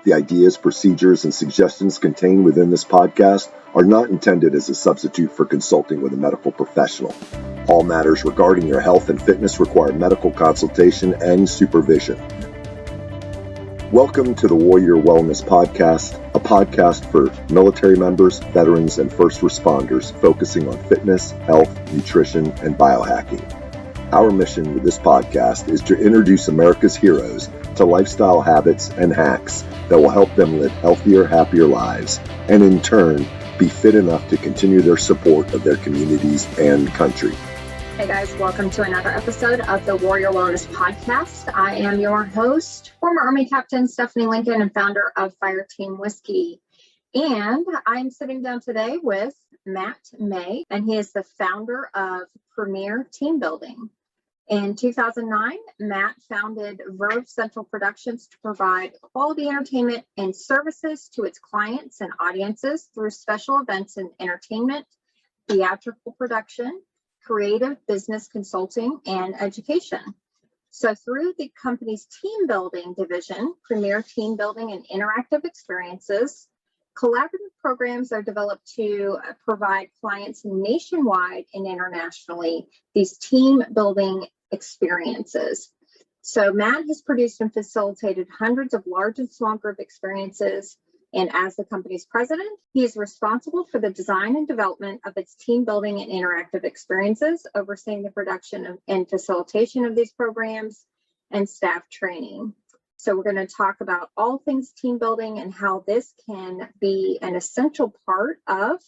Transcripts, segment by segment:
The ideas, procedures, and suggestions contained within this podcast are not intended as a substitute for consulting with a medical professional. All matters regarding your health and fitness require medical consultation and supervision. Welcome to the Warrior Wellness Podcast, a podcast for military members, veterans, and first responders focusing on fitness, health, nutrition, and biohacking. Our mission with this podcast is to introduce America's heroes to lifestyle habits and hacks that will help them live healthier, happier lives, and in turn, be fit enough to continue their support of their communities and country. Hey guys, welcome to another episode of the Warrior Wellness Podcast. I am your host, former Army Captain Stephanie Lincoln and founder of Fireteam Whiskey. And I'm sitting down today with Matt May, and he is the founder of Premier Team Building. In 2009, Matt founded Verve Central Productions to provide quality entertainment and services to its clients and audiences through special events in entertainment, theatrical production, creative business consulting, and education. So through the company's team building division, Premier Team Building and Interactive Experiences, collaborative programs are developed to provide clients nationwide and internationally these team building experiences. So Matt has produced and facilitated hundreds of large and small group experiences. And as the company's president, he is responsible for the design and development of its team building and interactive experiences, overseeing the production and facilitation of these programs and staff training. So we're going to talk about all things team building and how this can be an essential part of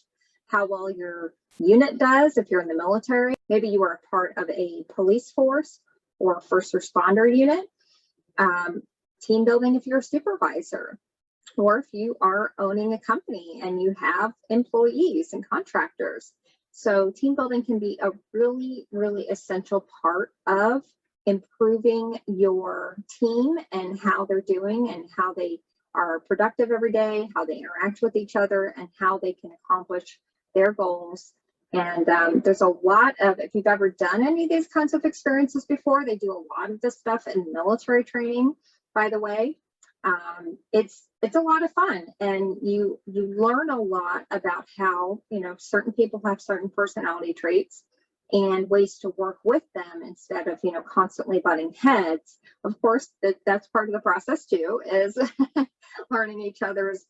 how well your unit does if you're in the military. Maybe you are a part of a police force or a first responder unit. Team building if you're a supervisor, or if you are owning a company and you have employees and contractors. So team building can be a really, really essential part of improving your team and how they're doing and how they are productive every day, how they interact with each other, and how they can accomplish their goals. And there's a lot of, if you've ever done any of these kinds of experiences before, they do a lot of this stuff in military training, by the way. It's a lot of fun, and you learn a lot about how, certain people have certain personality traits and ways to work with them instead of, constantly butting heads. Of course, that's part of the process too, is learning each other's,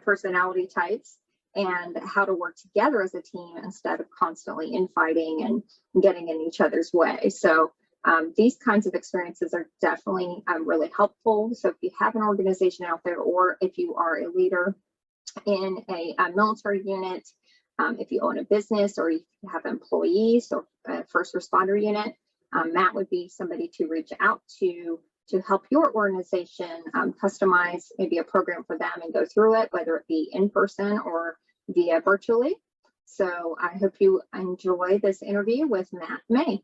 personality types and how to work together as a team instead of constantly infighting and getting in each other's way. So these kinds of experiences are definitely really helpful. So if you have an organization out there, or if you are a leader in a military unit, if you own a business or you have employees or a first responder unit, Matt would be somebody to reach out to help your organization customize maybe a program for them and go through it, whether it be in person or via virtually. So I hope you enjoy this interview with Matt May.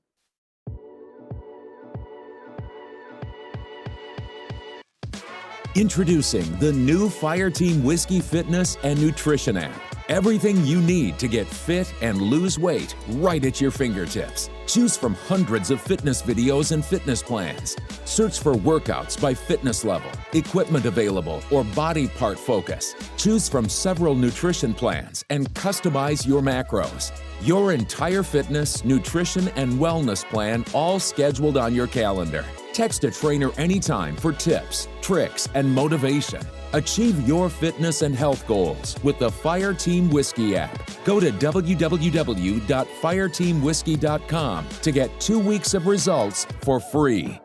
Introducing the new Fireteam Whiskey Fitness and Nutrition app. Everything you need to get fit and lose weight right at your fingertips. Choose from hundreds of fitness videos and fitness plans. Search for workouts by fitness level, equipment available, or body part focus. Choose from several nutrition plans and customize your macros. Your entire fitness, nutrition, and wellness plan all scheduled on your calendar. Text a trainer anytime for tips, tricks, and motivation. Achieve your fitness and health goals with the Fireteam Whiskey app. Go to www.fireteamwhiskey.com to get 2 weeks of results for free.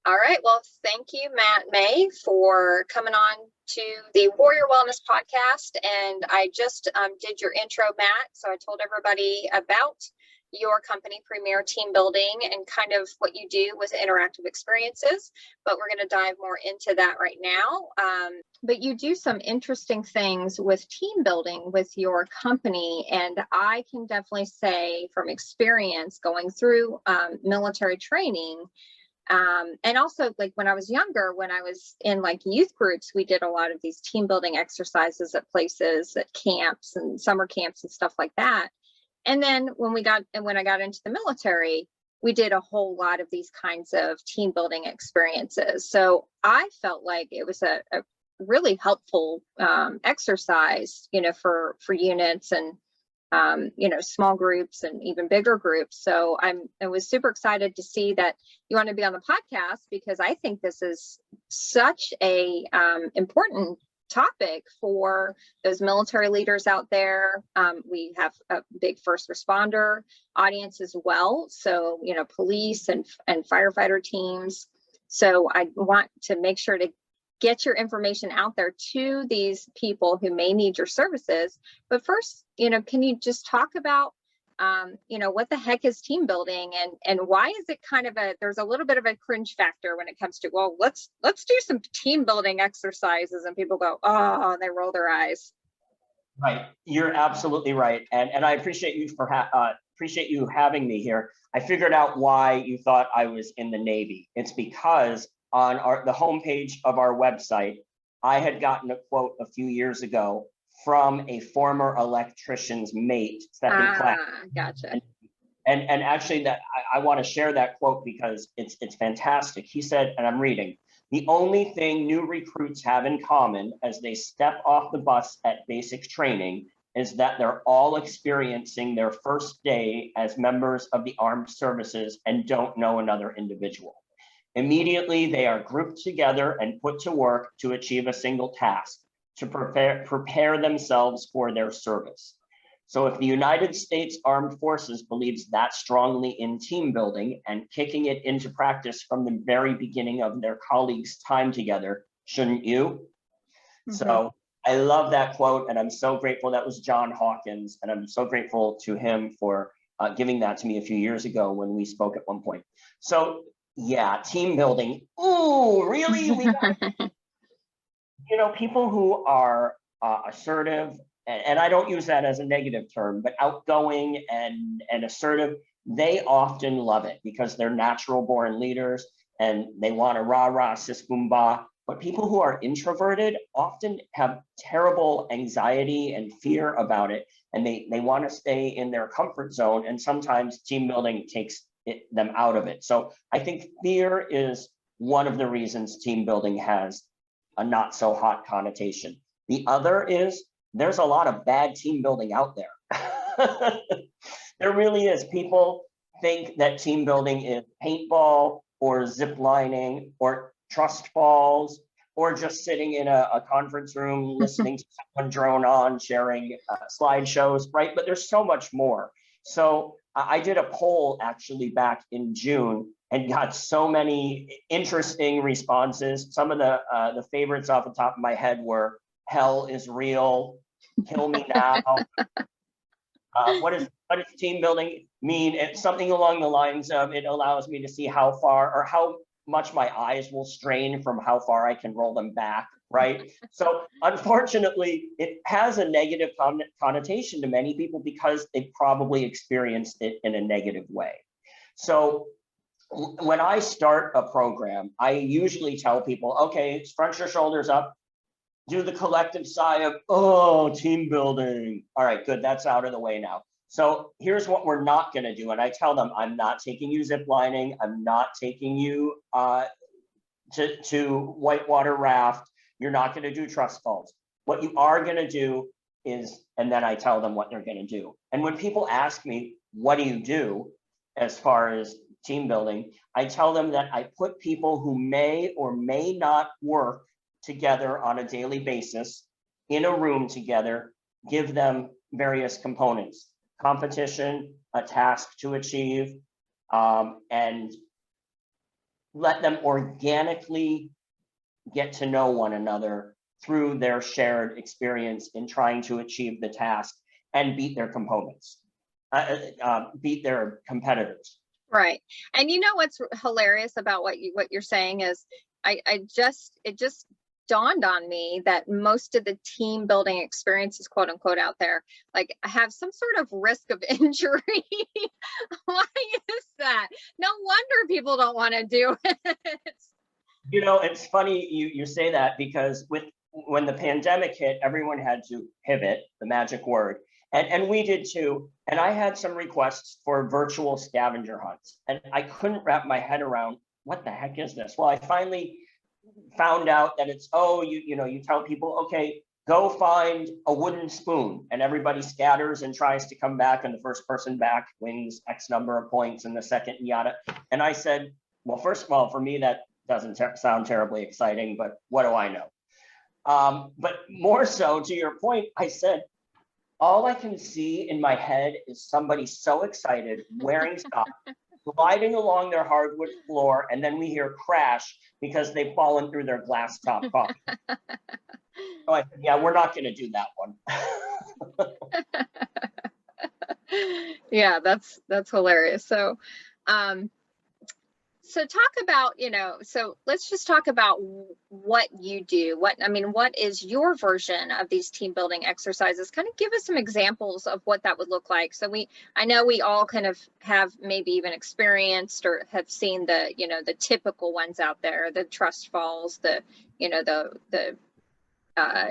All right. Well, thank you, Matt May, for coming on to the Warrior Wellness Podcast. And I just did your intro, Matt. So I told everybody about your company, Premier Team Building, and kind of what you do with interactive experiences. But we're going to dive more into that right now. But you do some interesting things with team building with your company. And I can definitely say from experience going through military training, and also like when I was younger, when I was in like youth groups, we did a lot of these team building exercises at places, at camps and summer camps and stuff like that. And then when I got into the military, we did a whole lot of these kinds of team building experiences. So I felt like it was a really helpful exercise, for units and small groups and even bigger groups. So I was super excited to see that you want to be on the podcast, because I think this is such a important topic for those military leaders out there. We have a big first responder audience as well. So, police and firefighter teams. So I want to make sure to get your information out there to these people who may need your services. But first, can you just talk about, what the heck is team building, and why is it kind of there's a little bit of a cringe factor when it comes to, well, let's do some team building exercises, and people go, oh, and they roll their eyes. Right. You're absolutely right. And I appreciate you appreciate you having me here. I figured out why you thought I was in the Navy. It's because on the homepage of our website, I had gotten a quote a few years ago from a former electrician's mate, second class. Gotcha. And actually, that I want to share that quote because it's fantastic. He said, and I'm reading, "The only thing new recruits have in common as they step off the bus at basic training is that they're all experiencing their first day as members of the armed services and don't know another individual. Immediately, they are grouped together and put to work to achieve a single task, to prepare themselves for their service." So if the United States Armed Forces believes that strongly in team building and kicking it into practice from the very beginning of their colleagues' time together, shouldn't you? Mm-hmm. So I love that quote, and I'm so grateful. That was John Hawkins, and I'm so grateful to him for giving that to me a few years ago when we spoke at one point. So yeah, team building. Ooh, really? People who are assertive, and I don't use that as a negative term, but outgoing and assertive, they often love it because they're natural born leaders and they want to rah-rah, sis boom bah. But people who are introverted often have terrible anxiety and fear about it, and they want to stay in their comfort zone, and sometimes team building takes them out of it. So I think fear is one of the reasons team building has a not so hot connotation. The other is there's a lot of bad team building out there. There really is. People think that team building is paintball or zip lining or trust falls or just sitting in a conference room listening to someone drone on, sharing slideshows, right? But there's so much more. So I did a poll actually back in June and got so many interesting responses. Some of the favorites off the top of my head were, "Hell is real, kill me now." What does team building mean? It's something along the lines of, it allows me to see how far or how much my eyes will strain from how far I can roll them back, right? So unfortunately, it has a negative connotation to many people because they probably experienced it in a negative way. So when I start a program, I usually tell people, okay, front your shoulders up, do the collective sigh of, oh, team building. All right, good, that's out of the way now. So here's what we're not gonna do. And I tell them, I'm not taking you zip lining. I'm not taking you to whitewater raft. You're not gonna do trust falls. What you are gonna do is, and then I tell them what they're gonna do. And when people ask me, what do you do as far as team building, I tell them that I put people who may or may not work together on a daily basis in a room together, give them various components, competition, a task to achieve, and let them organically get to know one another through their shared experience in trying to achieve the task and beat their components, beat their competitors. Right. And what's hilarious about what you're saying is it just dawned on me that most of the team building experiences, quote unquote, out there, like, have some sort of risk of injury. Why is that? No wonder people don't want to do it. It's funny you say that, because when the pandemic hit, everyone had to pivot, the magic word. And we did too. And I had some requests for virtual scavenger hunts, and I couldn't wrap my head around what the heck is this? Well, I finally found out that it's, oh, you tell people, okay, go find a wooden spoon, and everybody scatters and tries to come back, and the first person back wins X number of points, and the second yada. And I said, well, first of all, for me, that doesn't sound terribly exciting, but what do I know? But more so to your point, I said, all I can see in my head is somebody so excited, wearing socks, gliding along their hardwood floor, and then we hear crash because they've fallen through their glass top coffee. So I said, yeah, we're not going to do that one. Yeah, that's hilarious. So, so talk about, so let's just talk about what you do. What is your version of these team building exercises? Kind of give us some examples of what that would look like. So I know we all kind of have maybe even experienced or have seen the, the typical ones out there, the trust falls, the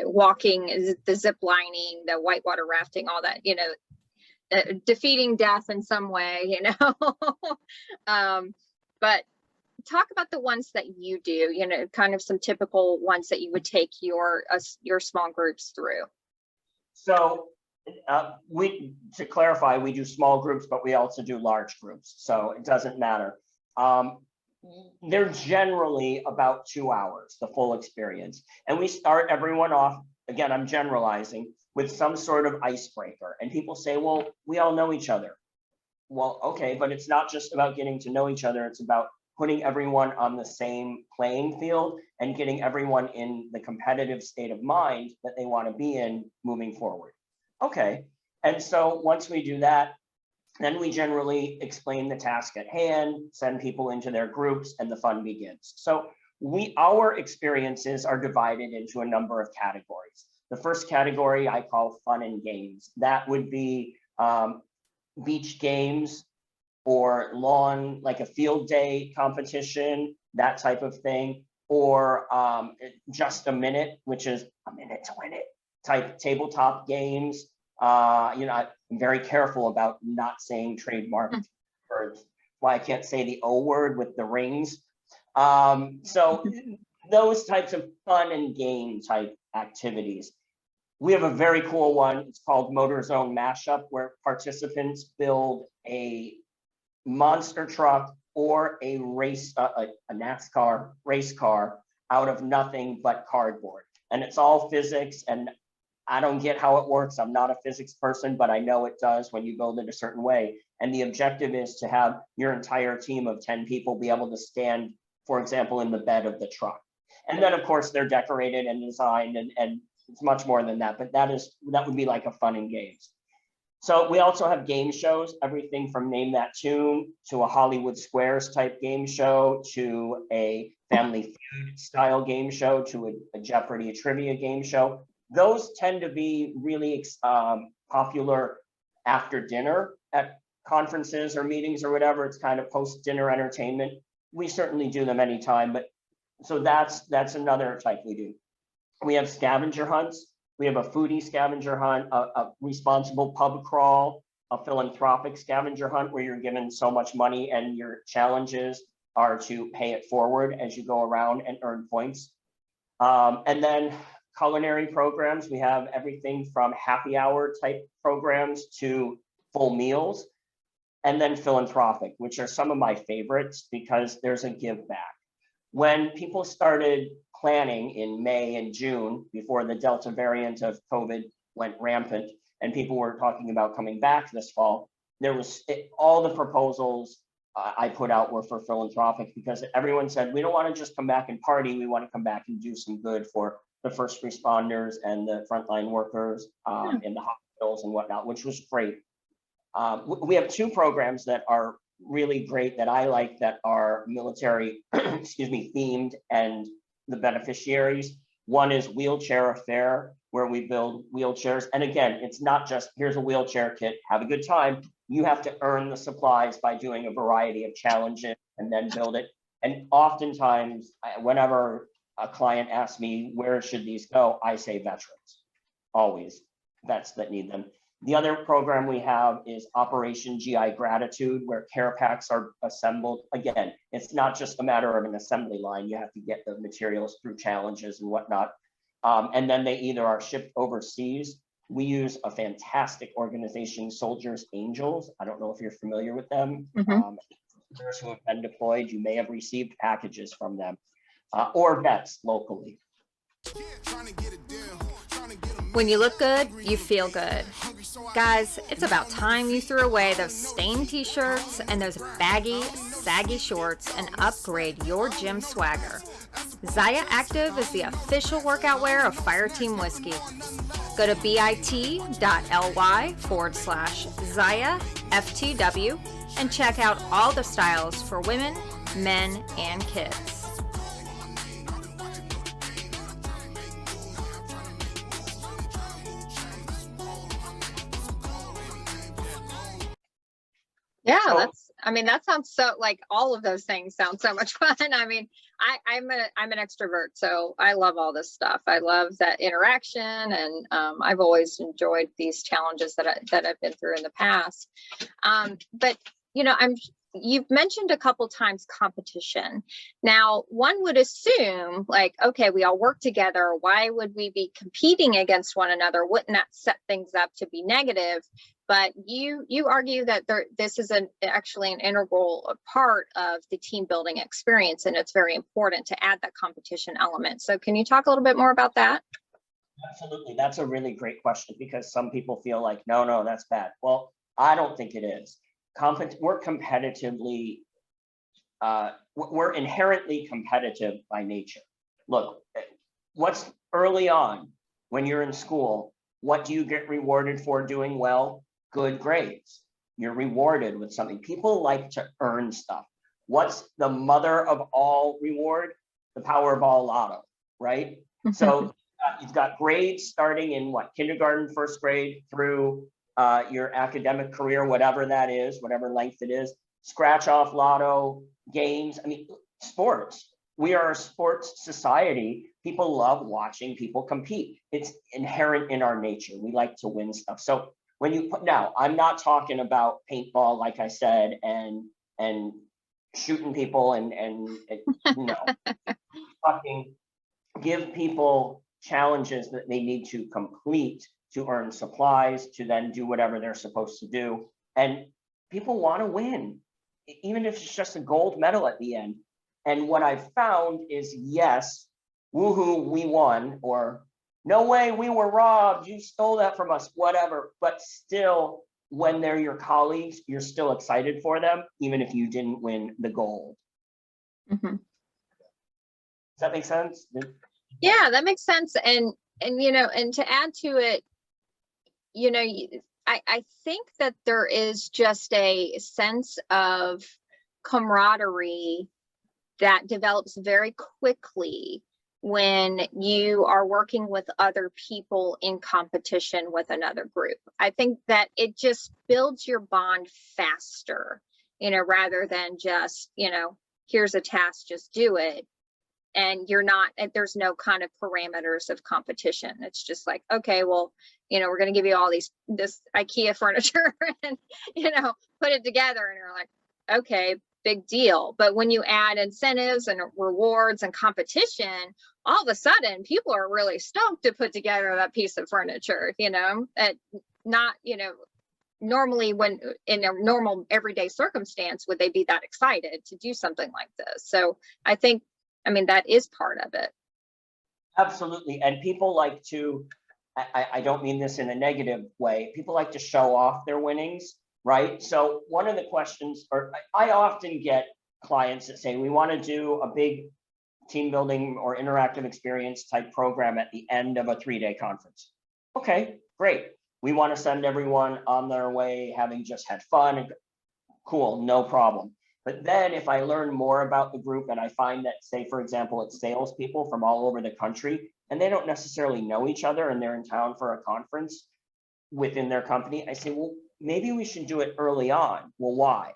walking, the zip lining, the whitewater rafting, all that, defeating death in some way, but talk about the ones that you do, kind of some typical ones that you would take your small groups through. So to clarify, we do small groups, but we also do large groups. So it doesn't matter. They're generally about 2 hours, the full experience. And we start everyone off, again, I'm generalizing, with some sort of icebreaker. And people say, well, we all know each other. Well, okay, but it's not just about getting to know each other. It's about putting everyone on the same playing field and getting everyone in the competitive state of mind that they want to be in moving forward. Okay, and so once we do that, then we generally explain the task at hand, send people into their groups, and the fun begins. So our experiences are divided into a number of categories. The first category I call fun and games. That would be beach games or lawn, like a field day competition, that type of thing, or just a minute, which is a minute to win it type tabletop games. I'm very careful about not saying trademark words. Why I can't say the O word with the rings. So those types of fun and game type activities. We have a very cool one. It's called Motorzone Mashup, where participants build a monster truck or a race, a NASCAR race car out of nothing but cardboard. And it's all physics, and I don't get how it works. I'm not a physics person, but I know it does when you build it a certain way. And the objective is to have your entire team of 10 people be able to stand, for example, in the bed of the truck. And then of course they're decorated and designed, and it's much more than that, but that would be like a fun and games. So we also have game shows, everything from Name That Tune to a Hollywood Squares type game show to a Family Feud style game show to a Jeopardy trivia game show. Those tend to be really popular after dinner at conferences or meetings or whatever. It's kind of post-dinner entertainment. We certainly do them anytime, but so that's another type we do. We have scavenger hunts. We have a foodie scavenger hunt, a responsible pub crawl, a philanthropic scavenger hunt where you're given so much money and your challenges are to pay it forward as you go around and earn points. And then culinary programs, we have everything from happy hour type programs to full meals. And then philanthropic, which are some of my favorites because there's a give back. When people started planning in May and June, before the Delta variant of COVID went rampant and people were talking about coming back this fall, all the proposals I put out were for philanthropic because everyone said, we don't want to just come back and party, we want to come back and do some good for the first responders and the frontline workers in the hospitals and whatnot, which was great. We have two programs that are really great that I like that are military, themed and the beneficiaries. One is Wheelchair Affair, where we build wheelchairs. And again, it's not just here's a wheelchair kit, have a good time. You have to earn the supplies by doing a variety of challenges and then build it. And oftentimes, whenever a client asks me, where should these go? I say veterans, always, vets that need them. The other program we have is Operation GI Gratitude, where care packs are assembled. Again, it's not just a matter of an assembly line. You have to get the materials through challenges and whatnot. And then they either are shipped overseas. We use a fantastic organization, Soldiers Angels. I don't know if you're familiar with them. Those who have been deployed, you may have received packages from them, or vets locally. When you look good, you feel good. Guys, it's about time you threw away those stained t-shirts and those baggy, saggy shorts and upgrade your gym swagger. Zyia Active is the official workout wear of Fireteam Whiskey. Go to bit.ly/Zyia FTW and check out all the styles for women, men, and kids. Yeah, that sounds so, like, all of those things sound so much fun. I mean, I'm an extrovert, so I love all this stuff. I love that interaction, and I've always enjoyed these challenges that I've been through in the past. But you've mentioned a couple times competition. Now, one would assume, like, okay, we all work together. Why would we be competing against one another? Wouldn't that set things up to be negative? But you argue that this is actually an integral part of the team building experience, and it's very important to add that competition element. So can you talk a little bit more about that? Absolutely. That's a really great question, because some people feel like, no, that's bad. Well, I don't think it is. We're competitively, we're inherently competitive by nature. Look, what's early on when you're in school, what do you get rewarded for doing well? Good grades. You're rewarded with something. People like to earn stuff. What's the mother of all reward? The Powerball lotto, right? So you've got grades starting in kindergarten, first grade, through your academic career, whatever that is, whatever length it is. Scratch off lotto, games. I mean, sports. We are a sports society. People love watching people compete. It's inherent in our nature. We like to win stuff. So when you now, I'm not talking about paintball, like I said, and shooting people and no, fucking give people challenges that they need to complete to earn supplies, to then do whatever they're supposed to do. And people want to win, even if it's just a gold medal at the end. And what I've found is, yes, woohoo, we won, or no way, we were robbed, you stole that from us, whatever. But still, when they're your colleagues, you're still excited for them, even if you didn't win the gold. Does that make sense? Yeah, that makes sense. And to add to it, I think that there is just a sense of camaraderie that develops very quickly when you are working with other people in competition with another group. I think that it just builds your bond faster, rather than just, here's a task, just do it. And there's no kind of parameters of competition. It's just like, okay, well, we're going to give you all this IKEA furniture and, put it together. And you're like, okay, big deal. But when you add incentives and rewards and competition, all of a sudden people are really stoked to put together that piece of furniture, normally when in a normal everyday circumstance, would they be that excited to do something like this? So I think, that is part of it. Absolutely. And people like to, I don't mean this in a negative way, people like to show off their winnings, right? So one of the questions, or I often get clients that say, we want to do a big team building or interactive experience type program at the end of a 3-day conference. Okay, great. We want to send everyone on their way having just had fun. And cool, no problem. But then if I learn more about the group and I find that, say, for example, it's salespeople from all over the country, and they don't necessarily know each other and they're in town for a conference within their company, I say, well, maybe we should do it early on. Well, why?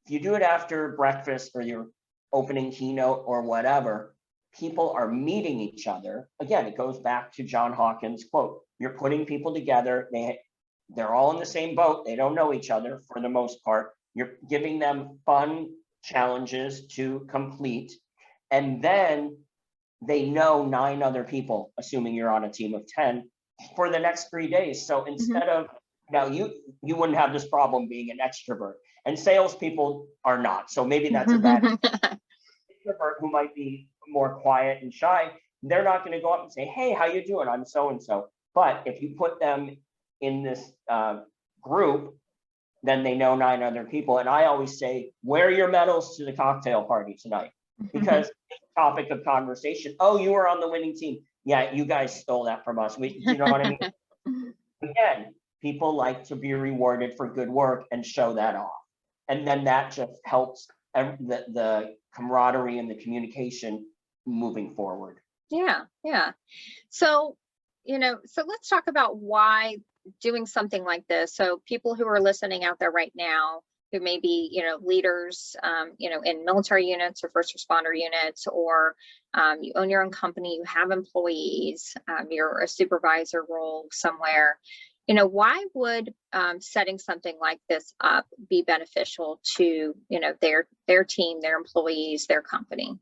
If you do it after breakfast or your opening keynote or whatever, people are meeting each other. Again, it goes back to John Hawkins' quote, you're putting people together. they're all in the same boat. They don't know each other for the most part. You're giving them fun challenges to complete. And then they know 9 other people, assuming you're on a team of 10, for the next 3 days. So instead of, now you wouldn't have this problem being an extrovert, and salespeople are not. So maybe that's a bad extrovert who might be more quiet and shy. They're not going to go up and say, hey, how you doing? I'm so-and-so. But if you put them in this group, then they know 9 other people. And I always say, wear your medals to the cocktail party tonight, because it's a topic of conversation. Oh, you were on the winning team. Yeah, you guys stole that from us. You know what I mean? Again, people like to be rewarded for good work and show that off. And then that just helps the camaraderie and the communication moving forward. Yeah. So, so let's talk about why doing something like this. So people who are listening out there right now, who may be, leaders, in military units or first responder units, or you own your own company, you have employees, you're a supervisor role somewhere, why would setting something like this up be beneficial to, their team, their employees, their company?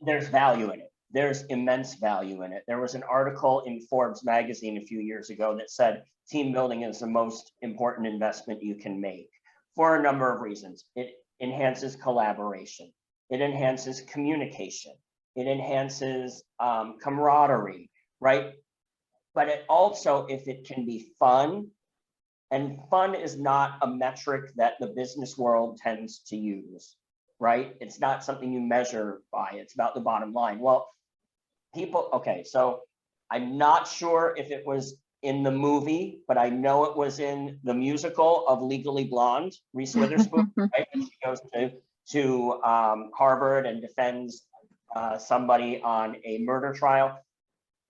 There's value in it. There's immense value in it. There was an article in Forbes magazine a few years ago that said team building is the most important investment you can make for a number of reasons. It enhances collaboration. It enhances communication. It enhances camaraderie, right? But it also, if it can be fun, and fun is not a metric that the business world tends to use, right? It's not something you measure by. It's about the bottom line. Well, okay, so I'm not sure if it was in the movie, but I know it was in the musical of Legally Blonde, Reese Witherspoon, right? And she goes to Harvard and defends somebody on a murder trial.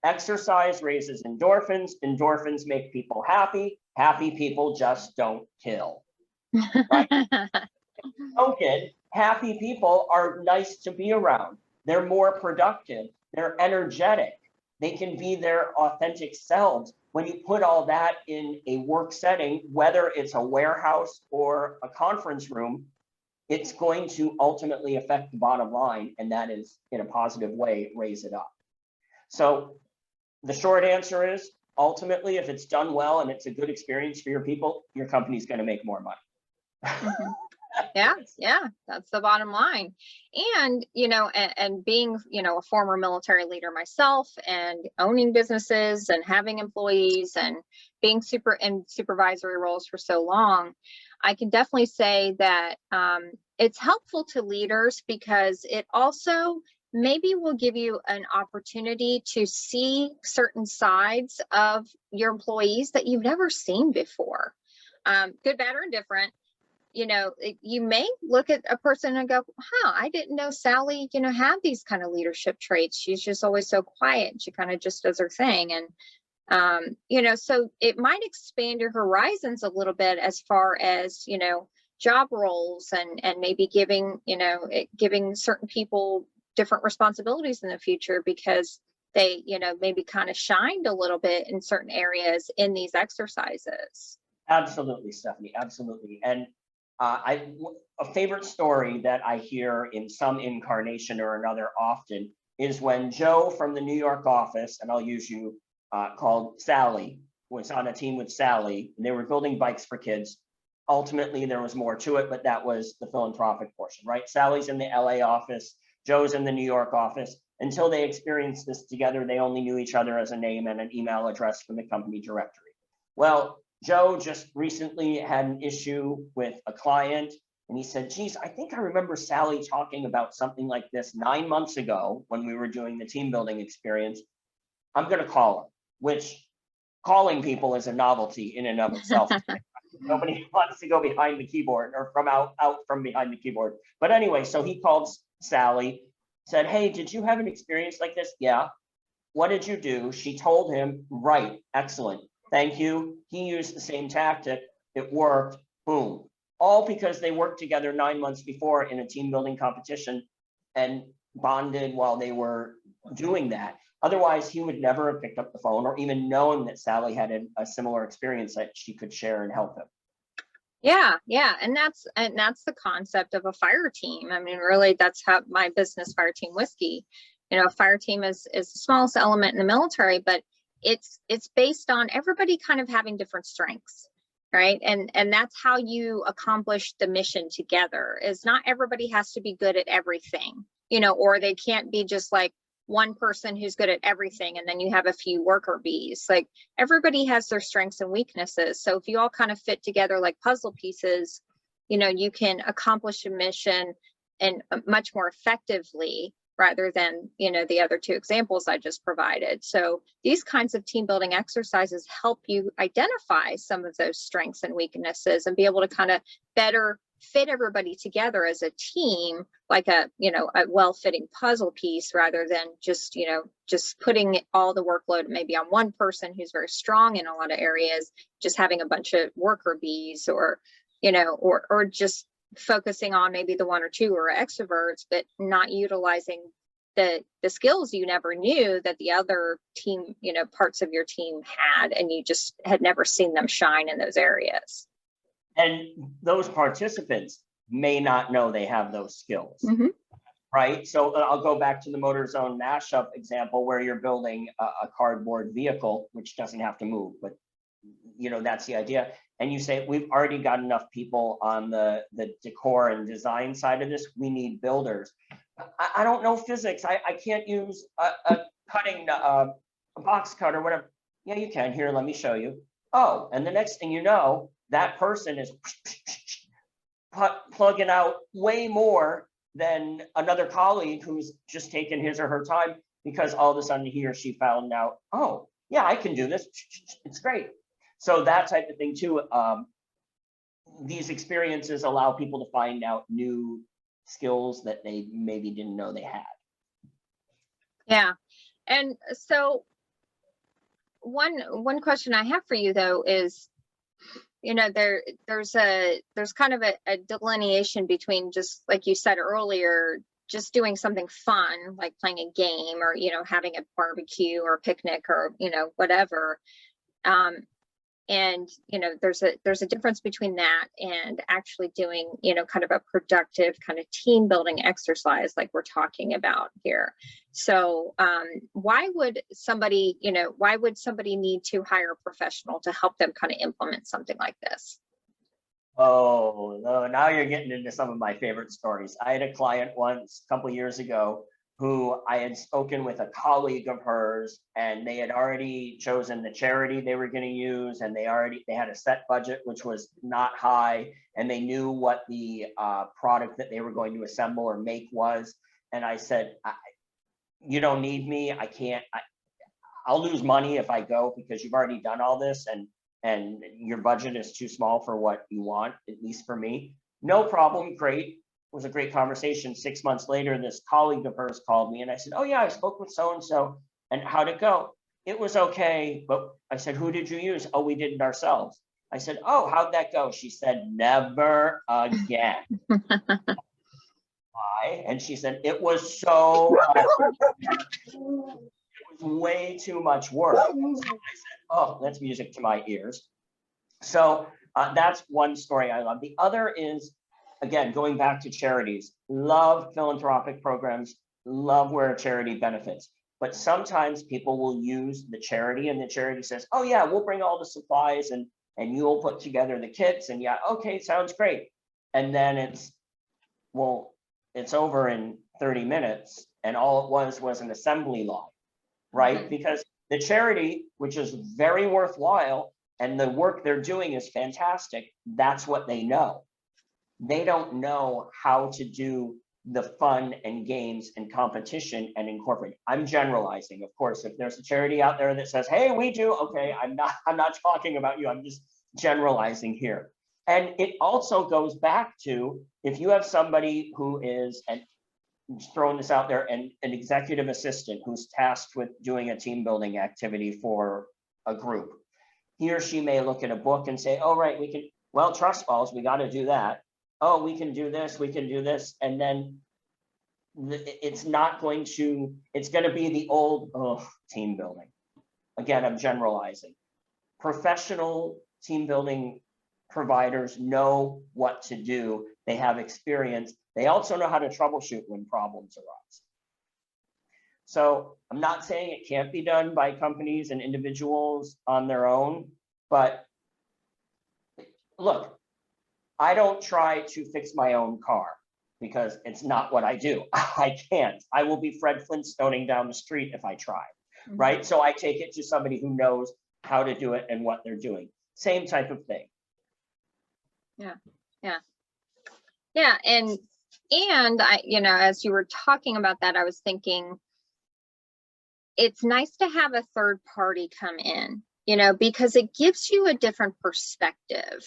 Exercise raises endorphins. Endorphins make people happy. Happy people just don't kill. Right? Okay, happy people are nice to be around. They're more productive. They're energetic. They can be their authentic selves. When you put all that in a work setting, whether it's a warehouse or a conference room, it's going to ultimately affect the bottom line, and that is, in a positive way, raise it up. So the short answer is, ultimately, if it's done well and it's a good experience for your people, your company's going to make more money. Yeah, that's the bottom line. And, and being, a former military leader myself, and owning businesses and having employees and being in supervisory roles for so long, I can definitely say that it's helpful to leaders, because it also maybe will give you an opportunity to see certain sides of your employees that you've never seen before, good, bad, or indifferent. You may look at a person and go, I didn't know Sally, had these kind of leadership traits. She's just always so quiet. She kind of just does her thing. And, so it might expand your horizons a little bit as far as, job roles, and maybe giving certain people different responsibilities in the future, because they, maybe kind of shined a little bit in certain areas in these exercises. Absolutely, Stephanie, absolutely. And a favorite story that I hear in some incarnation or another often is when Joe from the New York office, and I'll use you, called Sally, was on a team with Sally, and they were building bikes for kids. Ultimately, there was more to it, but that was the philanthropic portion, right? Sally's in the LA office, Joe's in the New York office. Until they experienced this together, they only knew each other as a name and an email address from the company directory. Well, Joe just recently had an issue with a client, and he said, geez, I think I remember Sally talking about something like this 9 months ago when we were doing the team building experience. I'm going to call her, which calling people is a novelty in and of itself. Nobody wants to go behind the keyboard or out from behind the keyboard. But anyway, so he called Sally, said, hey, did you have an experience like this? Yeah. What did you do? She told him, right, excellent. Thank you. He used the same tactic. It worked. Boom. All because they worked together 9 months before in a team building competition and bonded while they were doing that. Otherwise, he would never have picked up the phone or even known that Sally had a similar experience that she could share and help him. Yeah, and that's the concept of a fire team. I mean, really, that's how my business, Fire Team Whiskey. A fire team is the smallest element in the military, but it's based on everybody kind of having different strengths, right? And that's how you accomplish the mission together. Is not everybody has to be good at everything, or they can't be just like one person who's good at everything and then you have a few worker bees. Like, everybody has their strengths and weaknesses. So if you all kind of fit together like puzzle pieces, you can accomplish a mission and much more effectively rather than, the other two examples I just provided. So these kinds of team building exercises help you identify some of those strengths and weaknesses and be able to kind of better fit everybody together as a team, like a well-fitting puzzle piece, rather than just putting all the workload maybe on one person who's very strong in a lot of areas, just having a bunch of worker bees, or just focusing on maybe the one or two who are extroverts, but not utilizing the skills you never knew that the other team, parts of your team had, and you just had never seen them shine in those areas. And those participants may not know they have those skills, right? So I'll go back to the Motorzone Mashup example where you're building a cardboard vehicle, which doesn't have to move, but that's the idea. And you say, we've already got enough people on the decor and design side of this. We need builders. I don't know physics. I can't use a box cut or whatever. Yeah, you can. Here, let me show you. Oh, and the next thing you know, that person is plugging out way more than another colleague who's just taken his or her time, because all of a sudden he or she found out, oh, yeah, I can do this. It's great. So that type of thing too. These experiences allow people to find out new skills that they maybe didn't know they had. Yeah. And so one question I have for you though is, there's kind of a delineation between, just like you said earlier, just doing something fun, like playing a game or, having a barbecue or a picnic or, whatever. And, there's a difference between that and actually doing, kind of a productive kind of team building exercise like we're talking about here. So why would somebody need to hire a professional to help them kind of implement something like this? Oh, no, now you're getting into some of my favorite stories. I had a client once, a couple of years ago, who I had spoken with a colleague of hers, and they had already chosen the charity they were going to use, and they had a set budget, which was not high, and they knew what the product that they were going to assemble or make was. And I said, you don't need me. I can't. I'll lose money if I go, because you've already done all this, and your budget is too small for what you want, at least for me. No problem. Great. It was a great conversation. 6 months later, this colleague of hers called me and I said, oh yeah, I spoke with so-and-so, and how'd it go? It was okay, but I said, who did you use? Oh, we did it ourselves. I said, oh, how'd that go? She said, never again. Why? And she said, it was so it was way too much work. So I said, oh, that's music to my ears. So that's one story I love. The other is, again, going back to charities, love philanthropic programs, love where a charity benefits. But sometimes people will use the charity, and the charity says, oh yeah, we'll bring all the supplies and you'll put together the kits, and yeah, okay, sounds great. And then it's over in 30 minutes, and all it was an assembly line, right? Mm-hmm. Because the charity, which is very worthwhile, and the work they're doing is fantastic, that's what they know. They don't know how to do the fun and games and competition and incorporate. I'm generalizing, of course. If there's a charity out there that says, hey, we do, okay, I'm not talking about you. I'm just generalizing here. And it also goes back to, if you have somebody who is, and I'm just throwing this out there, an executive assistant who's tasked with doing a team building activity for a group, he or she may look at a book and say, oh, right, we can, well, trust falls, we got to do that. Oh, we can do this, and then it's not going to, it's going to be the old team building. Again, I'm generalizing. Professional team building providers know what to do. They have experience. They also know how to troubleshoot when problems arise. So I'm not saying it can't be done by companies and individuals on their own, but look, I don't try to fix my own car because it's not what I do. I can't. I will be Fred Flintstoning down the street if I try, right? So I take it to somebody who knows how to do it and what they're doing. Same type of thing. Yeah. And I, as you were talking about that, I was thinking it's nice to have a third party come in, because it gives you a different perspective.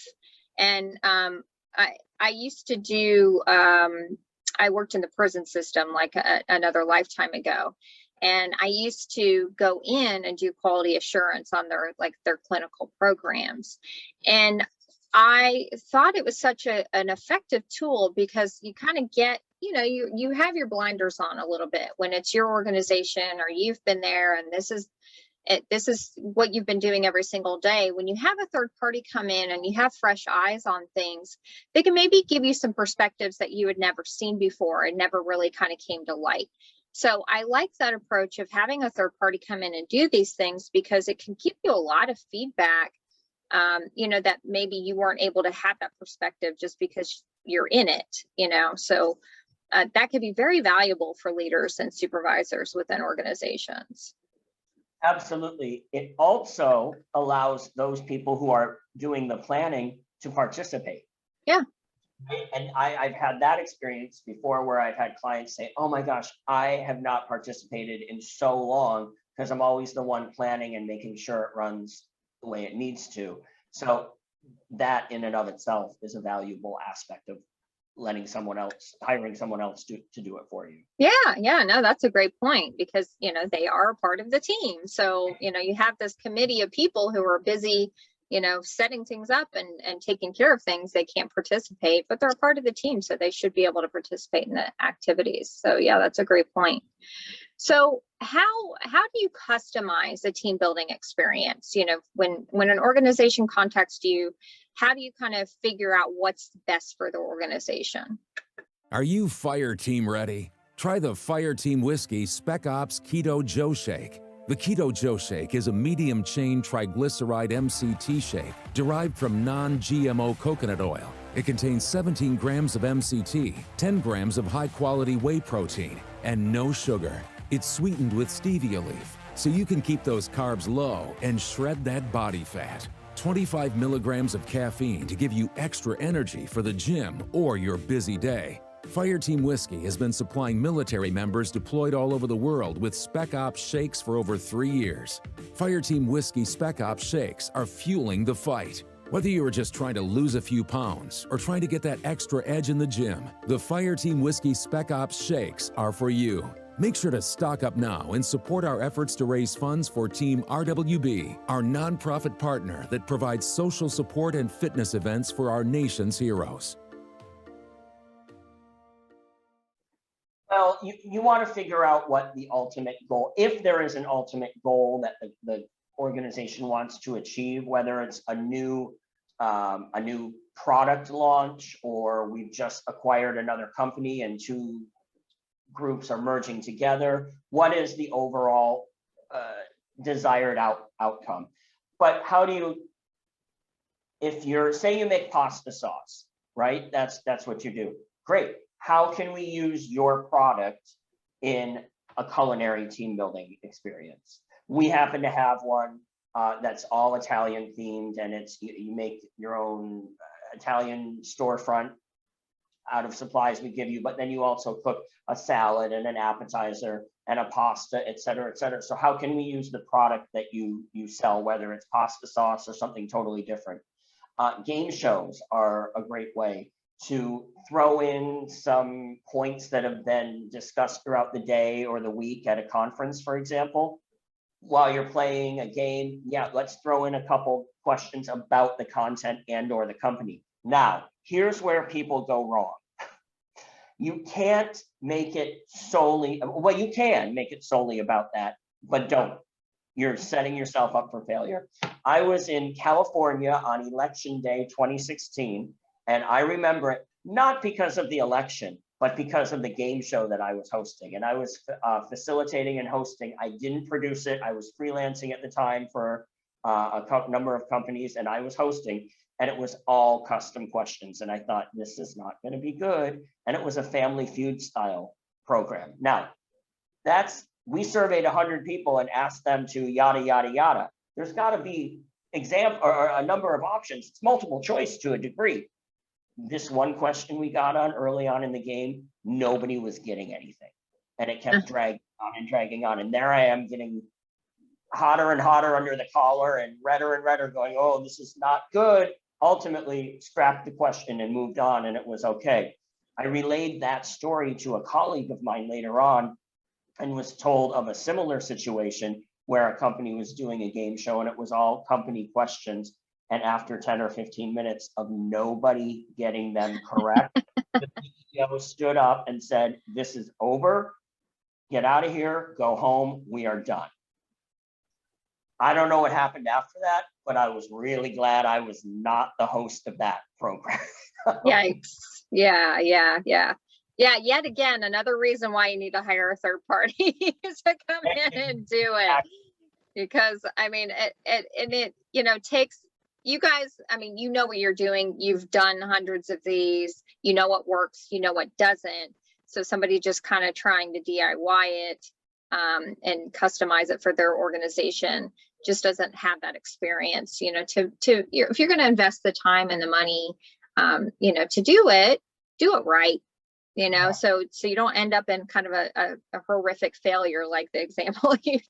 And I used to do, I worked in the prison system like another lifetime ago. And I used to go in and do quality assurance on their clinical programs. And I thought it was such an effective tool because you kind of get, you have your blinders on a little bit when it's your organization or you've been there and this is what you've been doing every single day. When you have a third party come in and you have fresh eyes on things, they can maybe give you some perspectives that you had never seen before and never really kind of came to light. So I like that approach of having a third party come in and do these things because it can give you a lot of feedback, that maybe you weren't able to have that perspective just because you're in it, so that could be very valuable for leaders and supervisors within organizations. Absolutely. It also allows those people who are doing the planning to participate. Yeah. And I've had that experience before where I've had clients say, oh my gosh, I have not participated in so long because I'm always the one planning and making sure it runs the way it needs to. So that in and of itself is a valuable aspect of hiring someone else to do it for you. Yeah, no, that's a great point because, they are a part of the team. So, you have this committee of people who are busy, setting things up and taking care of things. They can't participate, but they're a part of the team. So they should be able to participate in the activities. So yeah, that's a great point. So how do you customize a team building experience? When an organization contacts you, how do you kind of figure out what's best for the organization? Are you fire team ready? Try the Fire Team Whiskey Spec Ops Keto Joe Shake. The Keto Joe Shake is a medium-chain triglyceride MCT shake derived from non-GMO coconut oil. It contains 17 grams of MCT, 10 grams of high-quality whey protein, and no sugar. It's sweetened with stevia leaf, so you can keep those carbs low and shred that body fat. 25 milligrams of caffeine to give you extra energy for the gym or your busy day. Fire Team Whiskey has been supplying military members deployed all over the world with Spec Ops shakes for over 3 years. Fire Team Whiskey Spec Ops shakes are fueling the fight. Whether you are just trying to lose a few pounds or trying to get that extra edge in the gym, the Fire Team Whiskey Spec Ops shakes are for you. Make sure to stock up now and support our efforts to raise funds for Team RWB, our nonprofit partner that provides social support and fitness events for our nation's heroes. Well, you want to figure out what the ultimate goal, if there is an ultimate goal that the organization wants to achieve, whether it's a new product launch or we've just acquired another company and two groups are merging together. What is the overall desired outcome? But how do you, if you're, say you make pasta sauce, right? That's what you do. Great. How can we use your product in a culinary team building experience? We happen to have one that's all Italian themed, and it's you make your own Italian storefront out of supplies we give you, but then you also cook a salad and an appetizer and a pasta, et cetera, et cetera. So how can we use the product that you sell, whether it's pasta sauce or something totally different? Game shows are a great way to throw in some points that have been discussed throughout the day or the week at a conference, for example. While you're playing a game, yeah, let's throw in a couple questions about the content and or the company. Now, here's where people go wrong. you can't make it solely, well, you can make it solely about that, but don't. You're setting yourself up for failure. I was in California on election day 2016, and I remember it not because of the election, but because of the game show that I was hosting. And I was facilitating and hosting. I didn't produce it. I was freelancing at the time for a number of companies, and I was hosting, and it was all custom questions. And I thought, this is not going to be good. And it was a Family Feud style program. Now, we surveyed 100 people and asked them to yada, yada, yada. There's got to be or a number of options. It's multiple choice to a degree. This one question we got on early on in the game, nobody was getting anything. And it kept dragging on and dragging on. And there I am getting hotter and hotter under the collar and redder going, oh, this is not good. Ultimately scrapped the question and moved on, and it was okay. I relayed that story to a colleague of mine later on, and was told of a similar situation where a company was doing a game show and it was all company questions. And after 10 or 15 minutes of nobody getting them correct, the CEO stood up and said, this is over. Get out of here, go home, we are done. I don't know what happened after that, but I was really glad I was not the host of that program. Yikes. Yeah. Yet again, another reason why you need to hire a third party is to come in and do it. Because I mean, it takes you guys, I mean, you know what you're doing. You've done hundreds of these, you know what works, you know what doesn't. So somebody just kind of trying to DIY it and customize it for their organization just doesn't have that experience, if you're going to invest the time and the money, to do it right. So you don't end up in kind of a horrific failure like the example you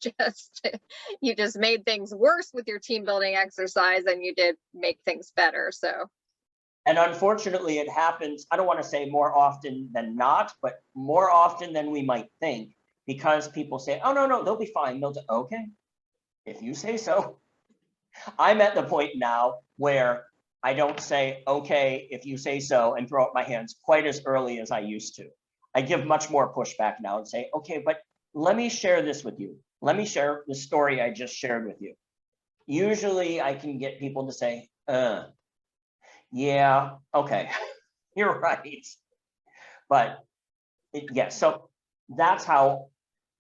just made things worse with your team building exercise and you did make things better. So, and unfortunately it happens, I don't want to say more often than not, but more often than we might think, because people say, oh, no, they'll be fine. They'll do, okay, if you say so. I'm at the point now where I don't say, okay, if you say so, and throw up my hands quite as early as I used to. I give much more pushback now and say, okay, but let me share this with you. Let me share the story I just shared with you. Usually I can get people to say, yeah, okay, you're right. But so that's how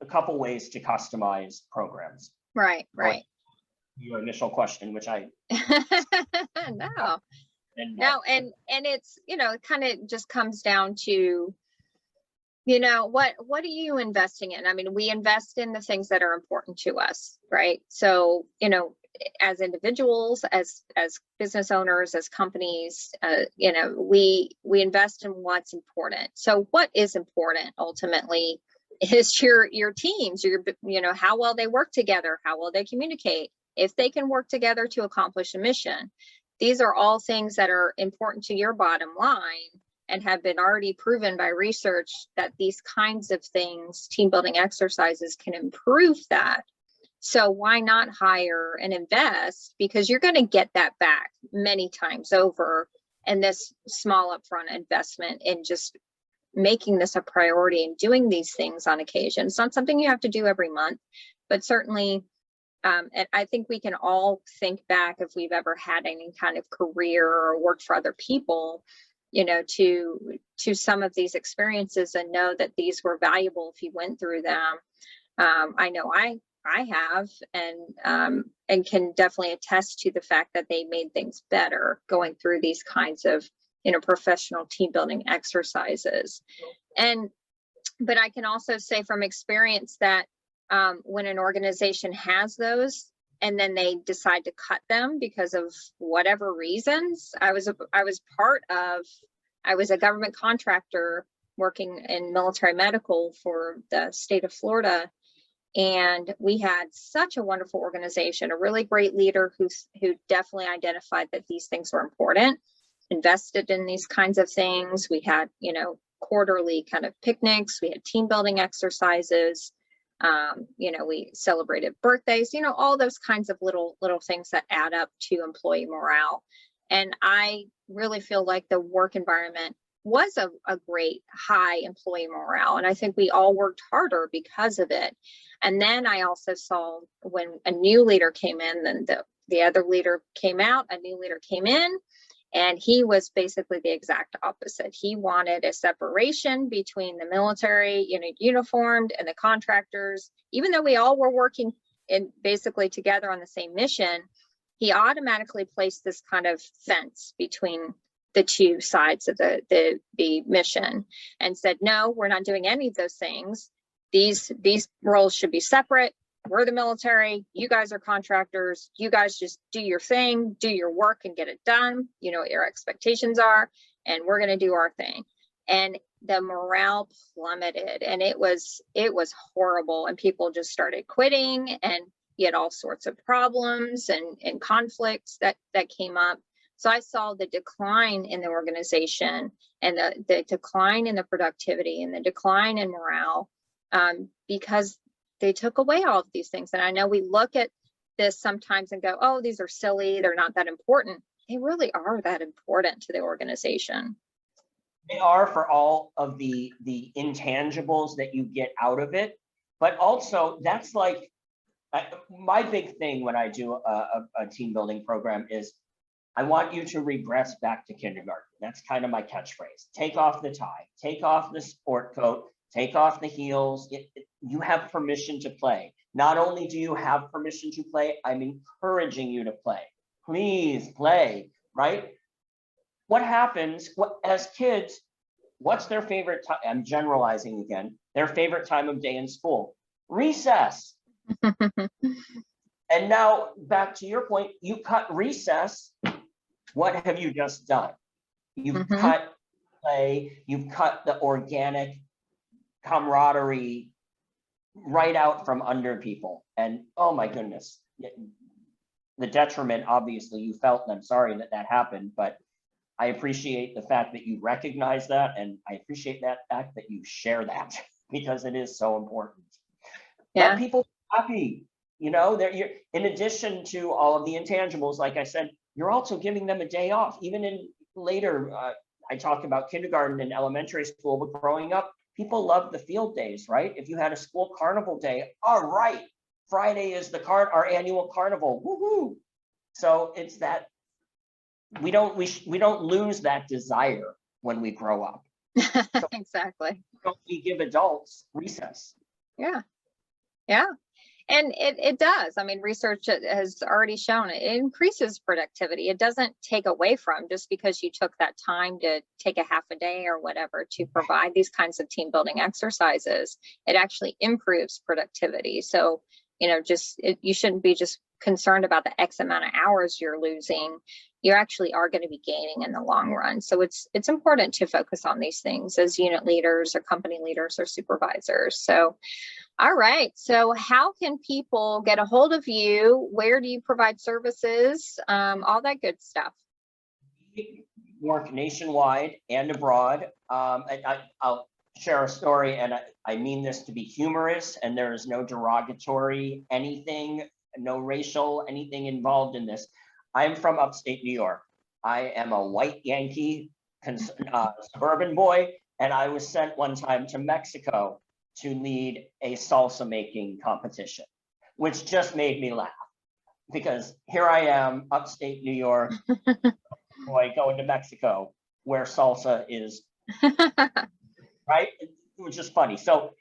a couple ways to customize programs. Right. Your initial question, which I no, and it's it kind of just comes down to what are you investing in? I mean, we invest in the things that are important to us, right? So as individuals, as business owners, as companies, we invest in what's important. So what is important ultimately is your teams, how well they work together, how well they communicate, if they can work together to accomplish a mission. These are all things that are important to your bottom line and have been already proven by research that these kinds of things, team building exercises, can improve that. So why not hire and invest? Because you're going to get that back many times over. And this small upfront investment in just making this a priority and doing these things on occasion. It's not something you have to do every month, but certainly, and I think we can all think back if we've ever had any kind of career or worked for other people, to some of these experiences and know that these were valuable if you went through them. I know I have, and can definitely attest to the fact that they made things better going through these kinds of professional team building exercises. But I can also say from experience that when an organization has those and then they decide to cut them because of whatever reasons, I was a government contractor working in military medical for the state of Florida. And we had such a wonderful organization, a really great leader who definitely identified that these things were important, invested in these kinds of things. We had, quarterly kind of picnics. We had team building exercises. We celebrated birthdays, all those kinds of little things that add up to employee morale. And I really feel like the work environment was a great high employee morale. And I think we all worked harder because of it. And then I also saw when a new leader came in, then the other leader came out, a new leader came in, and he was basically the exact opposite. He wanted a separation between the military, uniformed, and the contractors. Even though we all were working in basically together on the same mission, he automatically placed this kind of fence between the two sides of the mission and said, no, we're not doing any of those things. These roles should be separate. We're the military. You guys are contractors. You guys just do your thing, do your work and get it done. You know what your expectations are, and we're going to do our thing. And the morale plummeted, and it was horrible. And people just started quitting, and you had all sorts of problems and conflicts that came up. So I saw the decline in the organization and the decline in the productivity and the decline in morale because they took away all of these things. And I know we look at this sometimes and go, oh, these are silly, they're not that important. They really are that important to the organization. They are, for all of the intangibles that you get out of it. But also, that's like my big thing when I do a team building program is I want you to regress back to kindergarten. That's kind of my catchphrase. Take off the tie, take off the sport coat, take off the heels. You have permission to play. Not only do you have permission to play, I'm encouraging you to play. Please play, right? What happens as kids, what's their favorite time? I'm generalizing again. Their favorite time of day in school? Recess. And now back to your point, you cut recess. What have you just done? You've cut play, you've cut the organic camaraderie right out from under people. And oh my goodness, the detriment, obviously you felt, and I'm sorry that happened, but I appreciate the fact that you recognize that, and I appreciate that fact that you share that because it is so important. Yeah. Let people be happy, you're, in addition to all of the intangibles, like I said, you're also giving them a day off. Even in later, I talked about kindergarten and elementary school, but growing up, people love the field days, right? If you had a school carnival day, all right, Friday is our annual carnival, woohoo! So it's that we don't lose that desire when we grow up. So exactly. We give adults recess. Yeah. And it does. I mean, research has already shown it increases productivity. It doesn't take away from, just because you took that time to take a half a day or whatever to provide these kinds of team building exercises. It actually improves productivity. So, you shouldn't be just concerned about the X amount of hours you're losing. You actually are going to be gaining in the long run. So it's important to focus on these things as unit leaders or company leaders or supervisors. So, all right. So how can people get a hold of you? Where do you provide services? All that good stuff. We work nationwide and abroad. I'll share a story, and I mean this to be humorous, and there is no derogatory anything, no racial anything involved in this. I'm from upstate New York. I am a white Yankee suburban boy, and I was sent one time to Mexico to lead a salsa making competition, which just made me laugh, because here I am, upstate New York, boy, going to Mexico where salsa is, right? It was just funny. So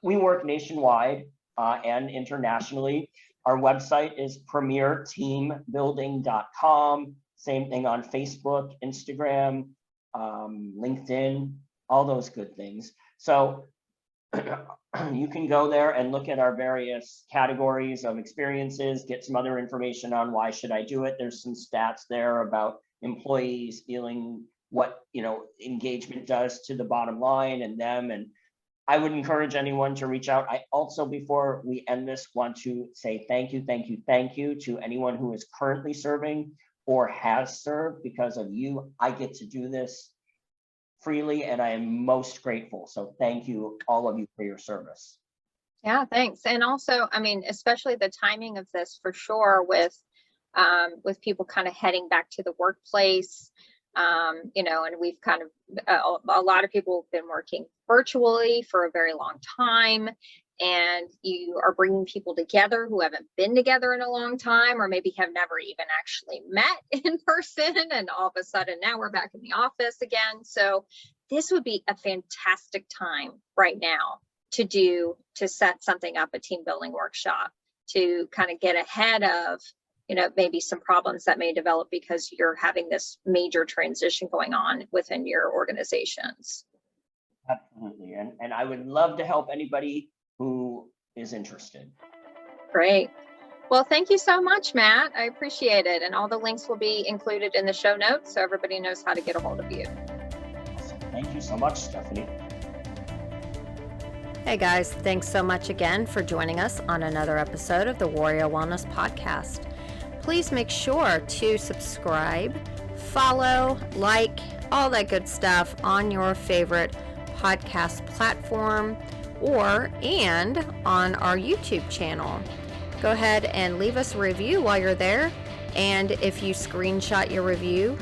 we work nationwide and internationally. Our website is premierteambuilding.com. Same thing on Facebook, Instagram, LinkedIn, all those good things. So you can go there and look at our various categories of experiences, get some other information on why should I do it. There's some stats there about employees feeling what engagement does to the bottom line and them. And I would encourage anyone to reach out. I also, before we end this, want to say thank you to anyone who is currently serving or has served. Because of you, I get to do this freely, and I am most grateful. So thank you, all of you, for your service. Yeah, thanks. And also, I mean, especially the timing of this, for sure, with people kind of heading back to the workplace. And we've kind of, a lot of people have been working virtually for a very long time, and you are bringing people together who haven't been together in a long time, or maybe have never even actually met in person. And all of a sudden now we're back in the office again. So this would be a fantastic time right now to set something up, a team building workshop, to kind of get ahead of maybe some problems that may develop because you're having this major transition going on within your organizations. Absolutely. And I would love to help anybody who is interested. Great. Well, thank you so much, Matt. I appreciate it. And all the links will be included in the show notes so everybody knows how to get a hold of you. Awesome. Thank you so much, Stephanie. Hey guys, thanks so much again for joining us on another episode of the Warrior Wellness Podcast. Please make sure to subscribe, follow, like, all that good stuff on your favorite podcast platform and on our YouTube channel. Go ahead and leave us a review while you're there. And if you screenshot your review,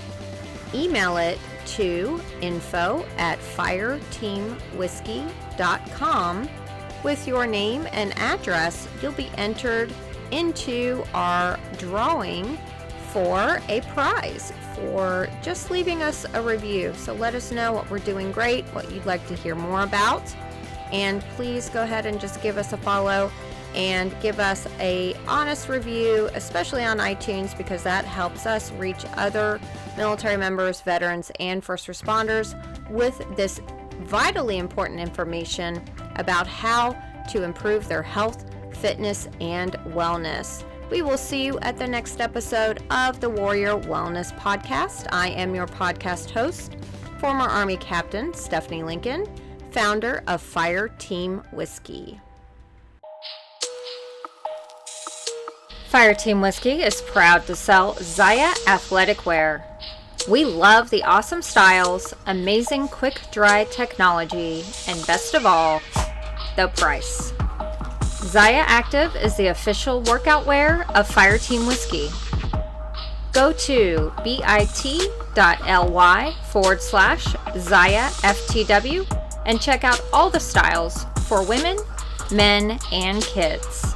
email it to info@fireteamwhiskey.com with your name and address. You'll be entered into our drawing for a prize for just leaving us a review. So let us know what we're doing great, what you'd like to hear more about, and please go ahead and just give us a follow and give us a honest review, especially on iTunes, because that helps us reach other military members, veterans, and first responders with this vitally important information about how to improve their health, fitness, and wellness. We will see you at the next episode of the Warrior Wellness Podcast. I am your podcast host, former Army Captain Stephanie Lincoln, founder of Fire Team Whiskey. Fire Team Whiskey is proud to sell Zyia athletic wear. We love the awesome styles, amazing quick dry technology, and best of all, the price. Zyia Active is the official workout wear of Fire Team Whiskey. Go to bit.ly/ZyiaFTW and check out all the styles for women, men, and kids.